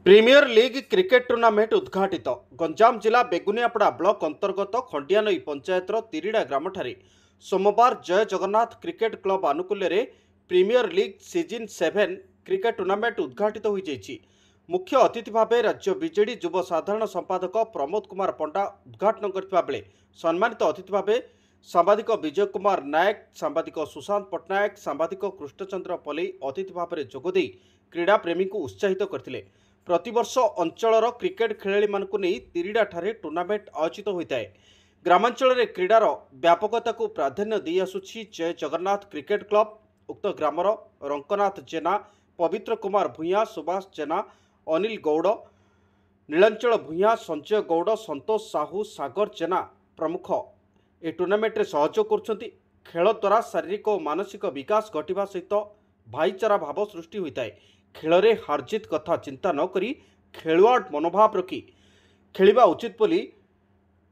Premiere league cricket tournament उद्घाटित गंजाम जिला Beguniapada block अंतर्गत खंडियानई पंचायतर तिरिड़ा ग्राम सोमवार जय जगन्नाथ क्रिकेट क्लब आनुकूल्य रे premier league season 7 cricket tournament उद्घाटित हो जाइछि। मुख्य अतिथि भाव राज्य बीजेडी युव साधारण संपादक प्रमोद कुमार पंडा उद्घाटन करथिबा बेले सम्मानित अतिथि भाव सांबादिक विजय कुमार नायक, सांबादिक सुशांत पट्टनायक, सांबादिक कृष्णचंद्र पल्लई अतिथि भाव में जोगदे क्रीड़ा प्रेमी को उत्साहित करथिले। प्रतिवर्ष अंचलर क्रिकेट खेलाड़ी मानकु नहीं तिरिड़ा ठारे टूर्नामेंट आयोजित होता है। ग्रामांचल रे क्रीडार व्यापकता को प्राधान्य दी आसुछि जय जगन्नाथ क्रिकेट क्लब। उक्त ग्रामर रंकनाथ जेना, पवित्र कुमार भूया, सुभाष जेना, अनिल गौड़, नीलांचल भूया, संजय गौड़, संतोष साहू, सागर जेना प्रमुख ए टूर्नामेंट रे सहयोग करछंती। खेल द्वारा शारीरिक और मानसिक विकास घटिबा सहित भाईचारा भाव सृष्टि होता है। खेल रे हारजित कथा चिंता न करी खेलुआड़ मनोभाव रखी खेलिबा उचित बोली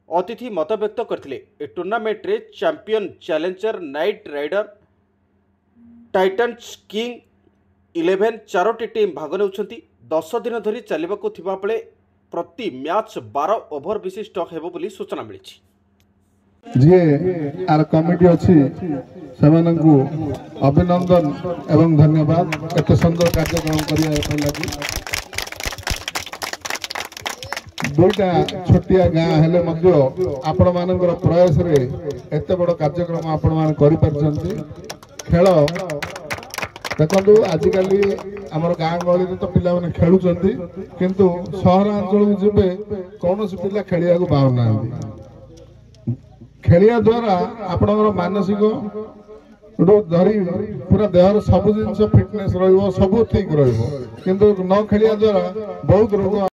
अतिथि मत व्यक्त करथिले। ए टूर्नामेंट रे champion, challenger, knight rider, titans, king 11 चारोटी टीम भाग नेउछंती। 10 दिन धरी चलिबाकू थिबा बेले प्रति मैच 12 ओभर विशिष्ट हेबो बोली सूचना मिलिछि। जे आर कमिटी अछि सेमानंकु अभिनंदन एवं धन्यवाद एत सुंदर कार्यक्रम करिया लागि। दुईटा छोटिया गाँ हेले मध्य आपण मानकर प्रयास रे एत बड़ कार्यक्रम आपण मान करि परछंती। खेल देखंतु आजिकली हमर गाँ गहली तो पिला माने खेलुचंती, किंतु सहरांचल जिबे कोनोसी पिला खेलिया को बाहर नांदी। खेलिया द्वारा आपणकर मानसिक धरी पूरा देहर सब जिन फिटनेस रहिबो, सब ठीक रहिबो, किंतु न खेलिया द्वारा बहुत रोग